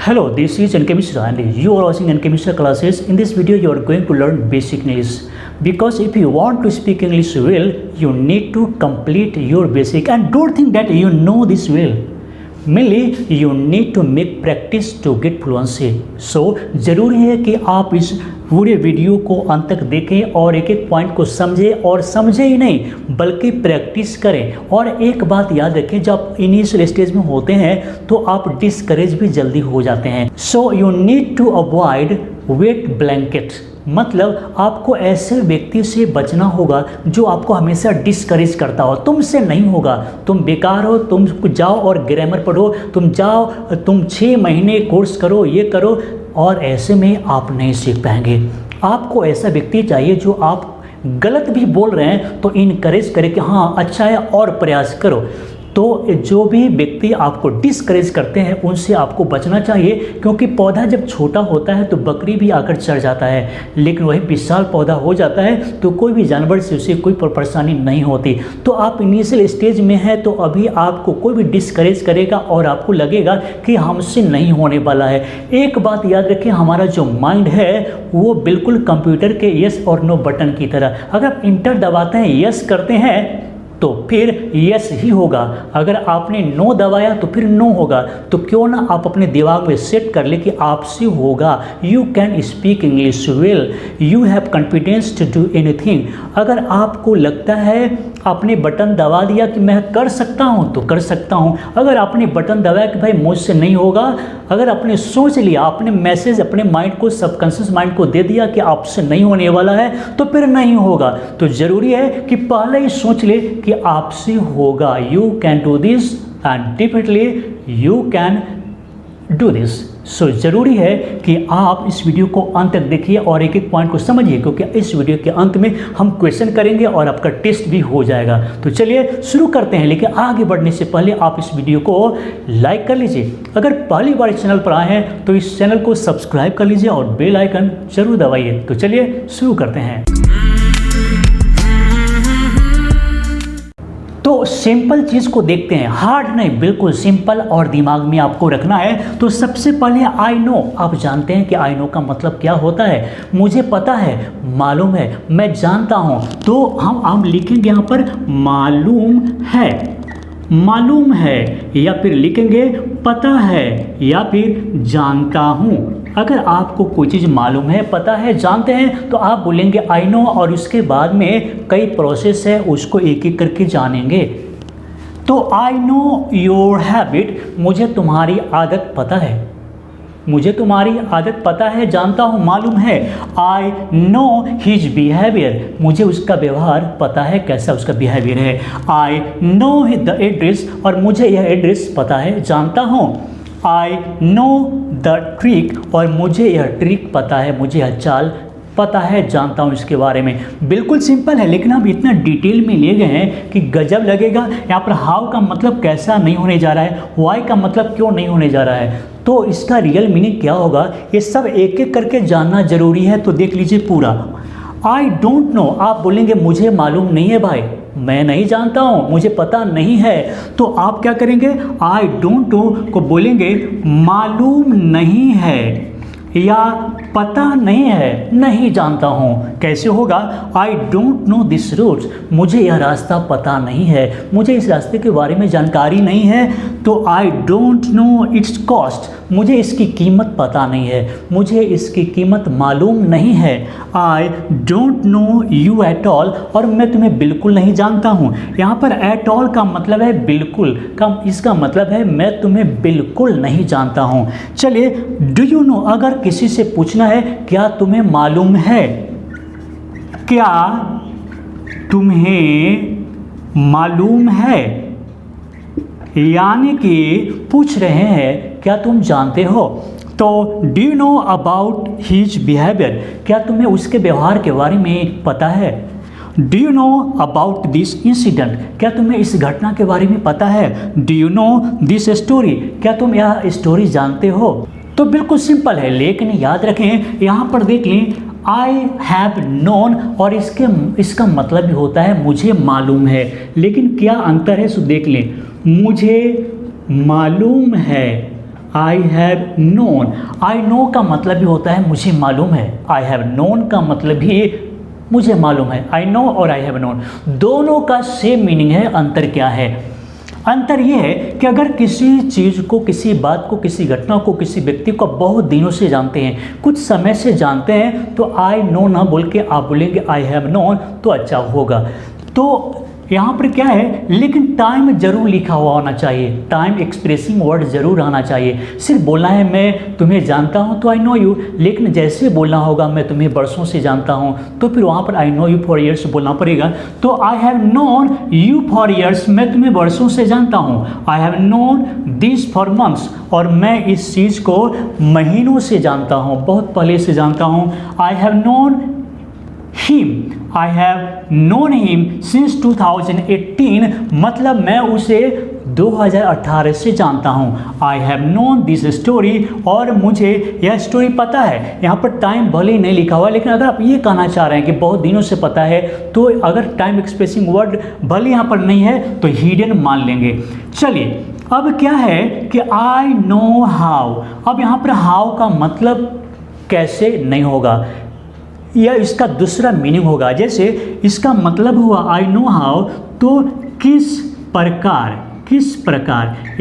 Hello, this is NK Mishra and you are watching NK Mishra classes. In this video, you are going to learn basic English. Because if you want to speak English well, you need to complete your basic and don't think that you know this well. Mainly, you need to make practice to get fluency. So, ज़रूरी है कि आप इस पूरे video को अंत तक देखें और एक एक पॉइंट को समझें और समझें ही नहीं बल्कि प्रैक्टिस करें। और एक बात याद रखें, जब इनिशियल स्टेज में होते हैं तो आप डिस्करेज भी जल्दी हो जाते हैं। So you need to avoid wet blanket, मतलब आपको ऐसे व्यक्ति से बचना होगा जो आपको हमेशा डिस्करेज करता हो। तुमसे नहीं होगा, तुम बेकार हो, तुम जाओ और ग्रामर पढ़ो, तुम जाओ, तुम 6 महीने कोर्स करो, ये करो, और ऐसे में आप नहीं सीख पाएंगे। आपको ऐसा व्यक्ति चाहिए जो आप गलत भी बोल रहे हैं तो इनकरेज करे कि हाँ अच्छा है और प्रयास करो। तो जो भी व्यक्ति आपको डिस्करेज करते हैं उनसे आपको बचना चाहिए, क्योंकि पौधा जब छोटा होता है तो बकरी भी आकर चढ़ जाता है, लेकिन वही विशाल पौधा हो जाता है तो कोई भी जानवर से उसे कोई परेशानी नहीं होती। तो आप इनिशियल स्टेज में हैं तो अभी आपको कोई भी डिस्करेज करेगा और आपको लगेगा कि हमसे नहीं होने वाला है। एक बात याद रखें, हमारा जो माइंड है वो बिल्कुल कंप्यूटर के यस और नो बटन की तरह, अगर आप इंटर दबाते हैं, यस करते हैं तो फिर यस ही होगा, अगर आपने नो दबाया तो फिर नो होगा। तो क्यों ना आप अपने दिमाग में सेट कर ले कि आपसे होगा। You can speak English well, you have confidence to do anything. अगर आपको लगता है आपने बटन दबा दिया कि मैं कर सकता हूँ तो कर सकता हूँ, अगर आपने बटन दबाया कि भाई मुझसे नहीं होगा, अगर आपने सोच लिया, आपने मैसेज अपने माइंड को, सबकॉन्शियस माइंड को दे दिया कि आपसे नहीं होने वाला है तो फिर नहीं होगा। तो ज़रूरी है कि पहले ही सोच ले कि आपसे होगा। You can do this and definitely you can do this. So ज़रूरी है कि आप इस वीडियो को अंत तक देखिए और एक एक पॉइंट को समझिए, क्योंकि इस वीडियो के अंत में हम क्वेश्चन करेंगे और आपका टेस्ट भी हो जाएगा। तो चलिए शुरू करते हैं, लेकिन आगे बढ़ने से पहले आप इस वीडियो को लाइक कर लीजिए। अगर पहली बार इस चैनल पर आए हैं तो इस चैनल को सब्सक्राइब कर लीजिए और बेल आइकन जरूर दबाइए। तो चलिए शुरू करते हैं। तो सिंपल चीज़ को देखते हैं, हार्ड नहीं, बिल्कुल सिंपल और दिमाग में आपको रखना है। तो सबसे पहले आई नो, आप जानते हैं कि आई नो का मतलब क्या होता है। मुझे पता है, मालूम है, मैं जानता हूँ। तो हम लिखेंगे यहाँ पर मालूम है, मालूम है, या फिर लिखेंगे पता है, या फिर जानता हूँ। अगर आपको कोई चीज़ मालूम है, पता है, जानते हैं तो आप बोलेंगे आई नो, और उसके बाद में कई प्रोसेस है उसको एक एक करके जानेंगे। तो आई नो योर हैबिट, मुझे तुम्हारी आदत पता है, मुझे तुम्हारी आदत पता है, जानता हूँ, मालूम है। आई नो हिज बिहेवियर, मुझे उसका व्यवहार पता है, कैसा उसका बिहेवियर है। आई नो द एड्रेस, और मुझे यह एड्रेस पता है, जानता हूँ। आई नो द ट्रिक, और मुझे यह ट्रिक पता है, मुझे यह चाल पता है, जानता हूँ इसके बारे में। बिल्कुल सिंपल है, लेकिन हम इतना डिटेल में ले गए हैं कि गजब लगेगा। यहाँ पर हाउ का मतलब कैसा नहीं होने जा रहा है, वाई का मतलब क्यों नहीं होने जा रहा है, तो इसका रियल मीनिंग क्या होगा, ये सब एक एक करके जानना जरूरी है। तो देख लीजिए पूरा। आई डोंट नो, आप बोलेंगे मुझे मालूम नहीं है भाई, मैं नहीं जानता हूँ, मुझे पता नहीं है। तो आप क्या करेंगे, आई डोंट नो को बोलेंगे मालूम नहीं है या पता नहीं है, नहीं जानता हूँ। कैसे होगा, I don't know this route, मुझे यह रास्ता पता नहीं है, मुझे इस रास्ते के बारे में जानकारी नहीं है। तो आई डोंट नो इट्स कॉस्ट, मुझे इसकी कीमत पता नहीं है, मुझे इसकी कीमत मालूम नहीं है। आई don't no you at all, और मैं तुम्हें बिल्कुल नहीं जानता हूँ। यहाँ पर एट ऑल का मतलब है बिल्कुल का, इसका मतलब है मैं तुम्हें बिल्कुल नहीं जानता हूँ। चलिए, डू यू नो, अगर किसी से पूछना है क्या तुम्हें मालूम है, क्या तुम्हें मालूम है, यानी कि पूछ रहे हैं क्या तुम जानते हो। तो do you know about his behaviour, क्या तुम्हें उसके व्यवहार के बारे में पता है। Do you know about this incident, क्या तुम्हें इस घटना के बारे में पता है। Do you know this story, क्या तुम यह स्टोरी जानते हो। तो बिल्कुल सिंपल है, लेकिन याद रखें यहाँ पर देख लें आई हैव नोन, और इसका मतलब भी होता है मुझे मालूम है। लेकिन क्या अंतर है सो देख लें, मुझे मालूम है I have known. I know का मतलब भी होता है मुझे मालूम है, आई हैव नोन का मतलब भी मुझे मालूम है। आई नो और आई हैव नोन दोनों का सेम मीनिंग है। अंतर क्या है? अंतर ये है कि अगर किसी चीज़ को, किसी बात को, किसी घटना को, किसी व्यक्ति को बहुत दिनों से जानते हैं, कुछ समय से जानते हैं, तो आई नो ना बोल के आप बोलेंगे आई हैव नोन तो अच्छा होगा। तो यहाँ पर क्या है, लेकिन टाइम जरूर लिखा हुआ होना चाहिए, टाइम एक्सप्रेसिंग वर्ड जरूर आना चाहिए। सिर्फ बोलना है मैं तुम्हें जानता हूँ तो आई नो यू, लेकिन जैसे बोलना होगा मैं तुम्हें बरसों से जानता हूँ तो फिर वहाँ पर I know you for years बोलना पड़ेगा। तो I have known you for years, मैं तुम्हें बरसों से जानता हूँ। I have known this for months, और मैं इस चीज़ को महीनों से जानता हूँ, बहुत पहले से जानता हूँ। I have known him, I have known him since 2018, मतलब मैं उसे 2018 से जानता हूँ। I have known this story, और मुझे यह स्टोरी पता है। यहाँ पर टाइम भले ही नहीं लिखा हुआ, लेकिन अगर आप ये कहना चाह रहे हैं कि बहुत दिनों से पता है, तो अगर टाइम एक्सप्रेसिंग वर्ड भले यहाँ पर नहीं है तो हिडन मान लेंगे। चलिए अब क्या है कि I know how, अब यहाँ पर how का मतलब कैसे नहीं होगा, या इसका दूसरा मीनिंग होगा। जैसे इसका मतलब हुआ आई नो हाउ, तो किस प्रकार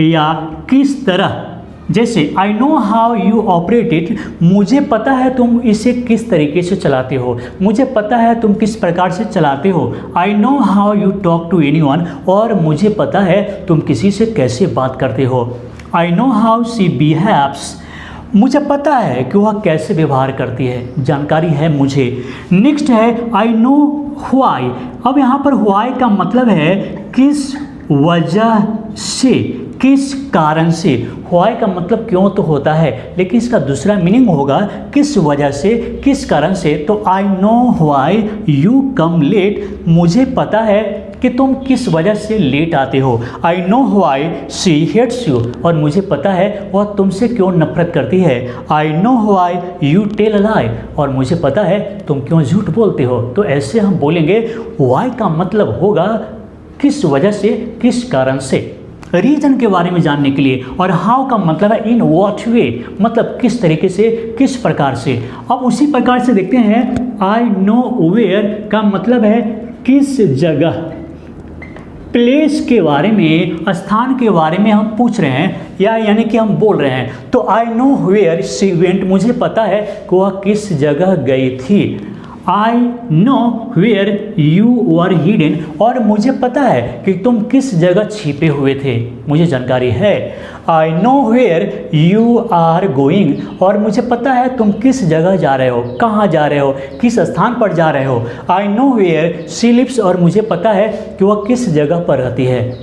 या किस तरह। जैसे आई know how you operate it, मुझे पता है तुम इसे किस तरीके से चलाते हो, मुझे पता है तुम किस प्रकार से चलाते हो। I know how you talk to anyone, और मुझे पता है तुम किसी से कैसे बात करते हो। I know how she behaves, मुझे पता है कि वह कैसे व्यवहार करती है, जानकारी है मुझे। नेक्स्ट है आई नो व्हाई, अब यहाँ पर व्हाई का मतलब है किस वजह से, किस कारण से। व्हाई का मतलब क्यों तो होता है, लेकिन इसका दूसरा मीनिंग होगा किस वजह से, किस कारण से। तो I know why you come late, मुझे पता है कि तुम किस वजह से लेट आते हो। I know why she hates you, और मुझे पता है वह तुमसे क्यों नफरत करती है। I know why you tell a lie, और मुझे पता है तुम क्यों झूठ बोलते हो। तो ऐसे हम बोलेंगे व्हाई का मतलब होगा किस वजह से, किस कारण से। रीजन के बारे में जानने के लिए, और हाउ का मतलब है इन व्हाट वे, मतलब किस तरीके से, किस प्रकार से। अब उसी प्रकार से देखते हैं आई नो वेयर का मतलब है किस जगह, प्लेस के बारे में, स्थान के बारे में हम पूछ रहे हैं, या यानी कि हम बोल रहे हैं। तो I know where she went, मुझे पता है कि वह किस जगह गई थी। I know where you were hidden, और मुझे पता है कि तुम किस जगह छिपे हुए थे, मुझे जानकारी है। I know where you are going, और मुझे पता है तुम किस जगह जा रहे हो, कहाँ जा रहे हो, किस स्थान पर जा रहे हो। I know where she lives, और मुझे पता है कि वह किस जगह पर रहती है।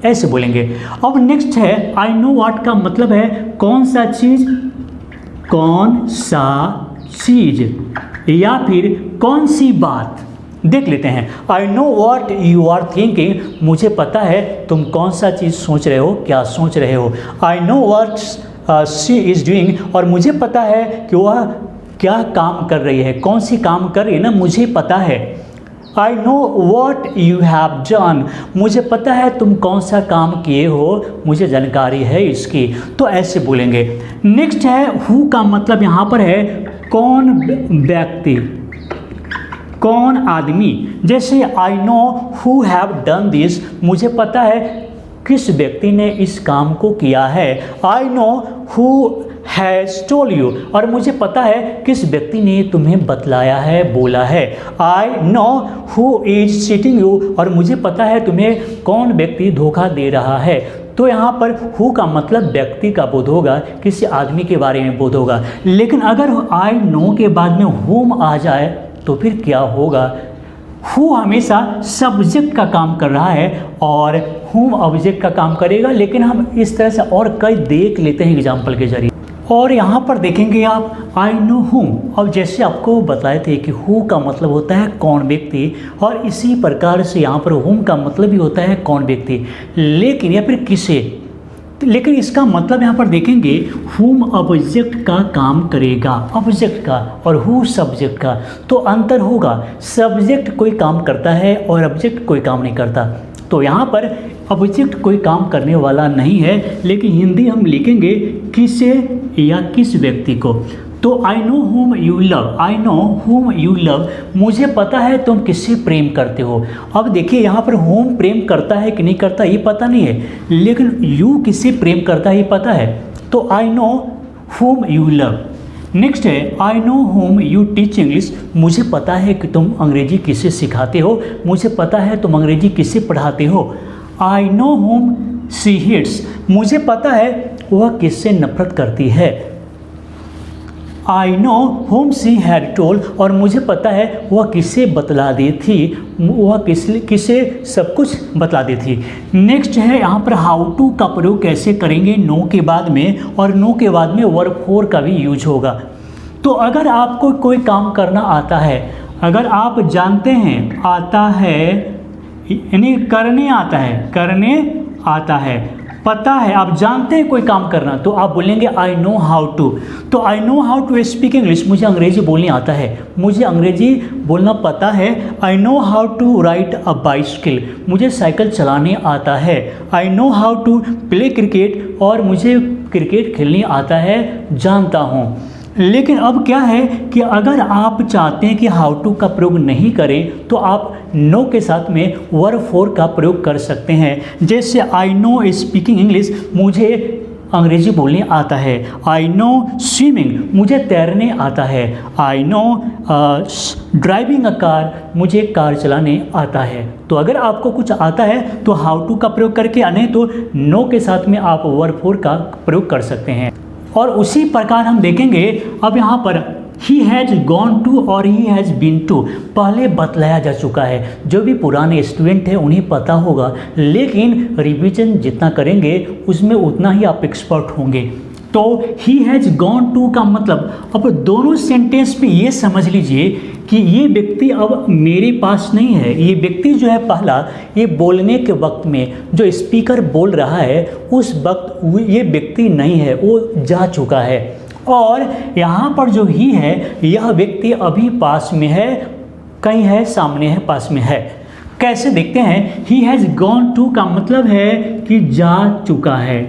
ऐसे बोलेंगे। अब नेक्स्ट है आई नो व्हाट का मतलब है कौन सा चीज़, कौन सा चीज़, या फिर कौन सी बात। देख लेते हैं। I know what you are thinking, मुझे पता है तुम कौन सा चीज़ सोच रहे हो, क्या सोच रहे हो। I know what she is doing, और मुझे पता है कि वह क्या काम कर रही है, कौन सी काम कर रही है ना, मुझे पता है। I know what you have done, मुझे पता है तुम कौन सा काम किए हो, मुझे जानकारी है इसकी। तो ऐसे बोलेंगे। नेक्स्ट है हु का मतलब यहाँ पर है कौन व्यक्ति, कौन आदमी। जैसे I know who have done this, मुझे पता है किस व्यक्ति ने इस काम को किया है। I know who has told you, और मुझे पता है किस व्यक्ति ने तुम्हें बतलाया है, बोला है। I know who is cheating you, और मुझे पता है तुम्हें कौन व्यक्ति धोखा दे रहा है। तो यहाँ पर हु का मतलब व्यक्ति का बोध होगा, किसी आदमी के बारे में बोध होगा। लेकिन अगर आई नो के बाद में हुम आ जाए तो फिर क्या होगा। हु हमेशा सब्जेक्ट का काम कर रहा है और हुम ऑब्जेक्ट का काम करेगा। लेकिन हम इस तरह से और कई देख लेते हैं एग्जाम्पल के जरिए। और यहाँ पर देखेंगे आप आई नो हुम, अब जैसे आपको बताए थे कि हु का मतलब होता है कौन व्यक्ति, और इसी प्रकार से यहाँ पर हुम का मतलब भी होता है कौन व्यक्ति, लेकिन या फिर किसे। लेकिन इसका मतलब यहाँ पर देखेंगे हुम ऑब्जेक्ट का काम करेगा, ऑब्जेक्ट का, और हु सब्जेक्ट का। तो अंतर होगा, सब्जेक्ट कोई काम करता है और ऑब्जेक्ट कोई काम नहीं करता। तो यहाँ पर ऑब्जेक्ट कोई काम करने वाला नहीं है, लेकिन हिंदी हम लिखेंगे किसे या किस व्यक्ति को। तो I know whom you love, I know whom you love, मुझे पता है तुम किससे प्रेम करते हो। अब देखिए यहाँ पर whom प्रेम करता है कि नहीं करता ये पता नहीं है, लेकिन you किससे प्रेम करता है ये पता है। तो I know whom you love। Next है I know whom you teach English, मुझे पता है कि तुम अंग्रेजी किससे सिखाते हो, मुझे पता है तुम अंग्रेजी किससे पढ़ाते हो। I know whom she hates, मुझे पता है वह किससे नफरत करती है। I know whom she had told, और मुझे पता है वह किससे बतला दी थी, वह किसे सब कुछ बतला दी थी। नेक्स्ट है यहाँ पर हाउ टू का प्रयोग कैसे करेंगे नो के बाद में, और नो के बाद में वर्ब फॉर का भी यूज होगा। तो अगर आपको कोई काम करना आता है, अगर आप जानते हैं आता है यानी करने आता है, पता है, आप जानते हैं कोई काम करना, तो आप बोलेंगे आई नो हाउ टू। तो I know how to speak English, मुझे अंग्रेजी बोलने आता है, मुझे अंग्रेजी बोलना पता है। I know how to ride a bicycle, मुझे साइकिल चलाने आता है। I know how to play cricket, और मुझे क्रिकेट खेलने आता है, जानता हूँ। लेकिन अब क्या है कि अगर आप चाहते हैं कि हाउ टू का प्रयोग नहीं करें, तो आप नो के साथ में वर्ब फॉर का प्रयोग कर सकते हैं। जैसे आई नो स्पीकिंग इंग्लिश, मुझे अंग्रेजी बोलने आता है। आई नो स्विमिंग, मुझे तैरने आता है। I no driving a car, मुझे कार चलाने आता है। तो अगर आपको कुछ आता है तो हाउ टू का प्रयोग करके, नहीं तो नो के साथ में आप वर्ब फॉर का प्रयोग कर सकते हैं। और उसी प्रकार हम देखेंगे अब यहाँ पर ही हैज़ गॉन टू और ही हैज़ बीन टू पहले बतलाया जा चुका है। जो भी पुराने स्टूडेंट हैं उन्हें पता होगा, लेकिन रिवीजन जितना करेंगे उसमें उतना ही आप एक्सपर्ट होंगे। तो ही हैज़ गॉन टू का मतलब, अब दोनों सेंटेंस में ये समझ लीजिए कि ये व्यक्ति अब मेरे पास नहीं है। ये व्यक्ति जो है पहला, ये बोलने के वक्त में जो स्पीकर बोल रहा है उस वक्त ये व्यक्ति नहीं है, वो जा चुका है। और यहाँ पर जो ही है यह व्यक्ति अभी पास में है, कहीं है, सामने है, पास में है। कैसे देखते हैं, ही हैज़ गॉन टू का मतलब है कि जा चुका है,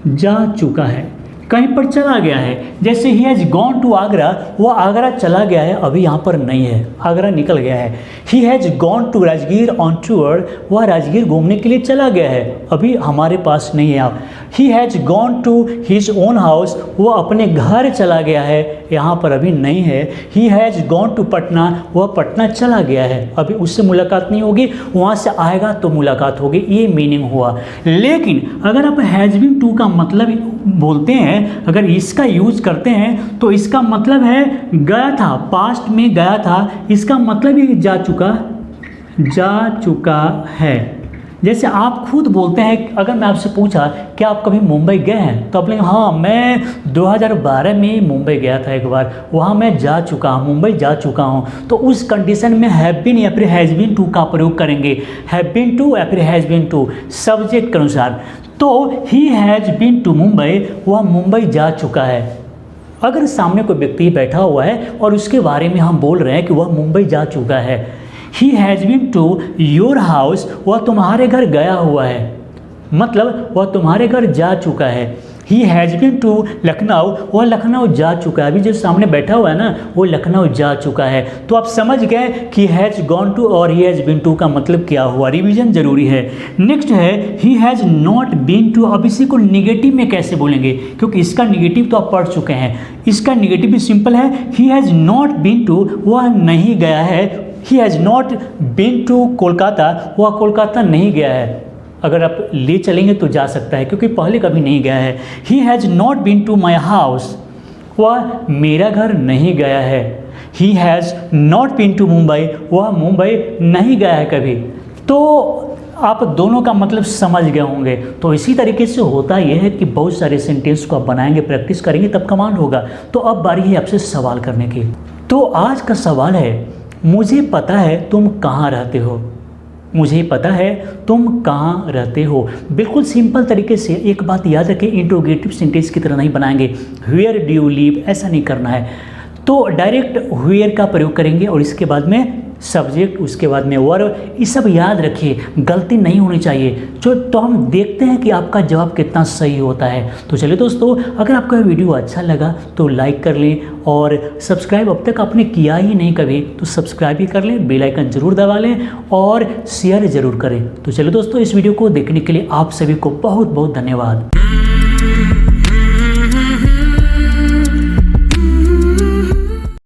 जा चुका है, कहीं पर चला गया है। जैसे he has gone to Agra, वो आगरा चला गया है, अभी यहाँ पर नहीं है, आगरा निकल गया है। He has gone to Rajgir on tour, वह राजगीर घूमने के लिए चला गया है, अभी हमारे पास नहीं है। He has gone to his own house, वो अपने घर चला गया है, यहाँ पर अभी नहीं है। He has gone to Patna, वह पटना चला गया है, अभी उससे मुलाकात नहीं होगी, वहाँ से आएगा तो मुलाकात होगी, ये मीनिंग हुआ। लेकिन अगर आप हैज़ बीन टू का मतलब बोलते हैं, अगर इसका यूज करते हैं तो इसका मतलब है गया था, पास्ट में गया था, इसका मतलब ये जा चुका है। जैसे आप खुद बोलते हैं, अगर मैं आपसे पूछा कि आप कभी मुंबई गए हैं, तो आप बोलेंगे हाँ मैं 2012 में मुंबई गया था एक बार, वहाँ मैं जा चुका हूँ, मुंबई जा चुका हूँ। तो उस कंडीशन में हैव बीन या फिर हैज़ बीन टू का प्रयोग करेंगे, हैव बीन टू या फिर हैज़ बीन टू सब्जेक्ट के अनुसार। तो he has been to Mumbai, वह मुंबई जा चुका है। अगर सामने कोई व्यक्ति बैठा हुआ है और उसके बारे में हम बोल रहे हैं कि वह मुंबई जा चुका है। He has been to your house, वह तुम्हारे घर गया हुआ है, मतलब वह तुम्हारे घर जा चुका है। He has been to Lucknow, वह लखनऊ जा चुका है, अभी जो सामने बैठा हुआ है ना वो लखनऊ जा चुका है। तो आप समझ गए कि हैज़ गॉन टू और ही हैज़ बीन टू का मतलब क्या हुआ, रिवीजन जरूरी है। नेक्स्ट है he has not been to, अब इसी को निगेटिव में कैसे बोलेंगे, क्योंकि इसका निगेटिव तो आप पढ़ चुके हैं। इसका निगेटिव भी सिंपल है, he has not been to, वह नहीं गया है। He has not been to Kolkata, वह कोलकाता नहीं गया है। अगर आप ले चलेंगे तो जा सकता है, क्योंकि पहले कभी नहीं गया है। He has not been to my house, वह मेरा घर नहीं गया है। He has not been to Mumbai, वह मुंबई नहीं गया है कभी। तो आप दोनों का मतलब समझ गए होंगे। तो इसी तरीके से होता यह है कि बहुत सारे सेंटेंस को आप बनाएंगे, प्रैक्टिस करेंगे, तब कमांड होगा। तो अब बारी है आपसे सवाल करने की। तो आज का सवाल है, मुझे पता है तुम कहाँ रहते हो, मुझे पता है तुम कहाँ रहते हो। बिल्कुल सिंपल तरीके से एक बात याद रखें, इंट्रोगेटिव सेंटेंस की तरह नहीं बनाएंगे। वेयर डू यू लिव, ऐसा नहीं करना है। तो डायरेक्ट वेयर का प्रयोग करेंगे और इसके बाद में सब्जेक्ट, उसके बाद में वर्ब, ये सब याद रखिए, गलती नहीं होनी चाहिए। तो हम देखते हैं कि आपका जवाब कितना सही होता है। तो चलिए दोस्तों, अगर आपका वीडियो अच्छा लगा तो लाइक कर लें, और सब्सक्राइब अब तक आपने किया ही नहीं कभी तो सब्सक्राइब ही कर लें, बेल आइकन जरूर दबा लें और शेयर ज़रूर करें। तो चलिए दोस्तों, इस वीडियो को देखने के लिए आप सभी को बहुत बहुत धन्यवाद।